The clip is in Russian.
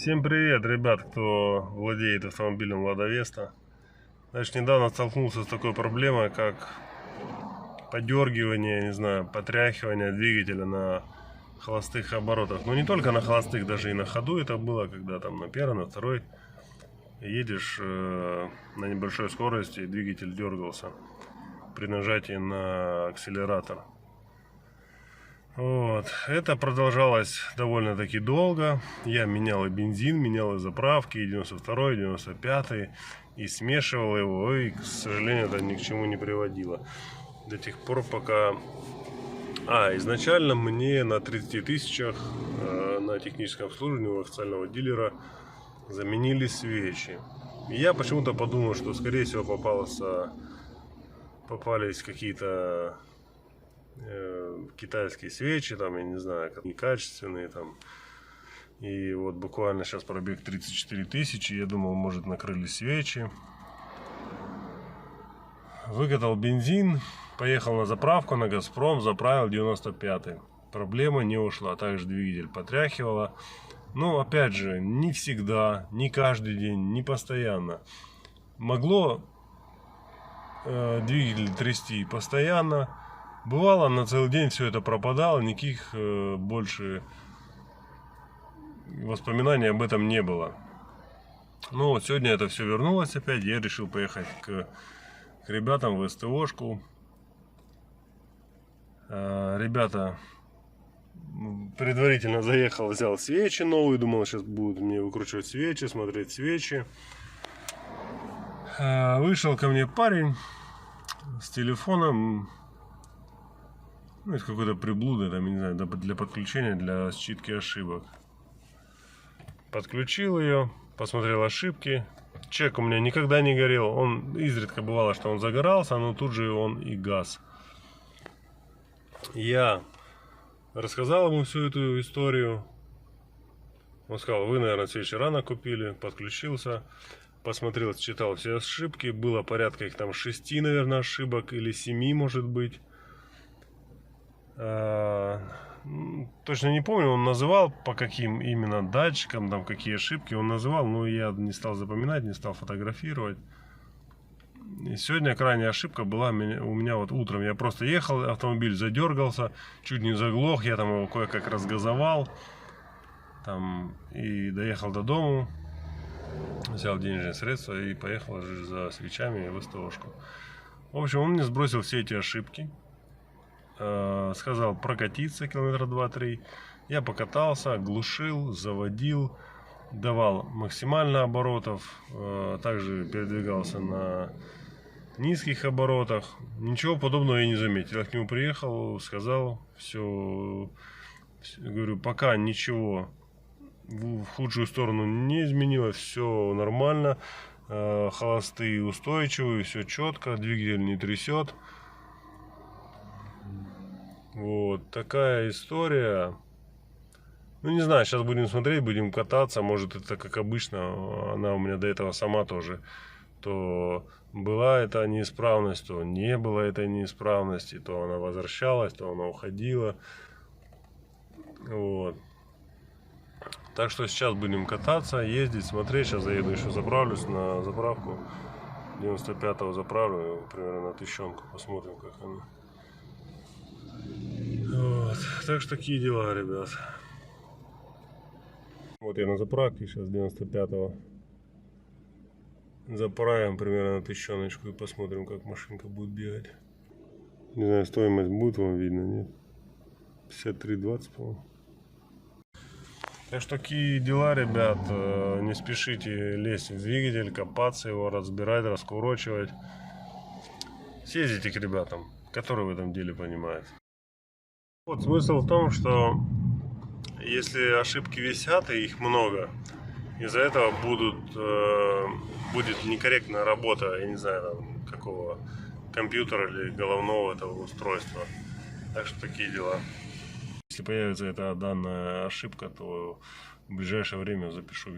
Всем привет, ребят, кто владеет автомобилем Lada Vesta. Значит, недавно столкнулся с такой проблемой, как подергивание, не знаю, потряхивание двигателя на холостых оборотах. Но не только на холостых, даже и на ходу это было, когда там на первой, на второй едешь на небольшой скорости, и двигатель дергался при нажатии на акселератор. Вот. Это продолжалось довольно-таки долго. Я менял и бензин, менял и заправки, и 92-й, и 95-й, и смешивал его, и, к сожалению, это ни к чему не приводило. До тех пор, пока... изначально мне на 30 тысячах на техническом обслуживании у официального дилера заменили свечи. И я почему-то подумал, что, скорее всего, попались какие-то китайские свечи, там, я не знаю, некачественные там. И вот буквально сейчас пробег 34 тысячи, я думал, может, накрыли свечи. Выкатал бензин, поехал на заправку на Газпром, заправил 95-й. Проблема не ушла, также двигатель потряхивало. Но опять же, не всегда, не каждый день, не постоянно. Могло двигатель трясти постоянно. Бывало, на целый день все это пропадало, никаких больше воспоминаний об этом не было. Ну вот сегодня это все вернулось опять, я решил поехать к ребятам в СТОшку. Ребята, предварительно заехал, взял свечи новые, думал, сейчас будут мне выкручивать свечи, смотреть свечи. Вышел ко мне парень с телефоном. Ну, это какой-то приблуда, там, не знаю, для подключения, для считки ошибок. Подключил ее, посмотрел ошибки. Чек у меня никогда не горел. Он изредка бывало, что он загорался, но тут же он и гас. Я рассказал ему всю эту историю. Он сказал: вы, наверное, свечи рано купили. Подключился, посмотрел, считал все ошибки. Было порядка их там 6, наверное, ошибок, или 7, может быть. Точно не помню, он называл, по каким именно датчикам, там какие ошибки он называл, но я не стал запоминать, не стал фотографировать. И сегодня крайняя ошибка была у меня вот утром. Я просто ехал, автомобиль задергался, чуть не заглох, я там его кое-как разгазовал там, и доехал до дому, взял денежные средства и поехал за свечами в СТОшку. В общем, он мне сбросил все эти ошибки. Сказал прокатиться километра 2-3. Я покатался, глушил, заводил, давал максимально оборотов, также передвигался на низких оборотах. Ничего подобного я не заметил. Я к нему приехал, сказал, все, говорю, пока ничего в худшую сторону не изменилось, все нормально, холостые устойчивые, все четко, двигатель не трясет. Вот такая история. Ну, не знаю, сейчас будем смотреть, будем кататься. Может, это как обычно, она у меня до этого сама тоже. То была эта неисправность, то не было этой неисправности. То она возвращалась, то она уходила. Вот. Так что сейчас будем кататься, ездить, смотреть. Сейчас заеду еще заправлюсь на заправку. 95-го заправлю, примерно на 1000, посмотрим, как она. Вот. Так что такие дела, ребят. Вот я на заправке сейчас 95-го. Заправим примерно на 1000 и посмотрим, как машинка будет бегать. Не знаю, стоимость будет вам видно, нет? 53,20, по-моему. Так что такие дела, ребят. Не спешите лезть в двигатель, копаться его, разбирать, раскурочивать. Съездите к ребятам, которые в этом деле понимают. Вот смысл в том, что если ошибки висят и их много, из-за этого будет некорректная работа, я не знаю, там, какого компьютера или головного этого устройства. Так что такие дела. Если появится эта данная ошибка, то в ближайшее время запишу видео.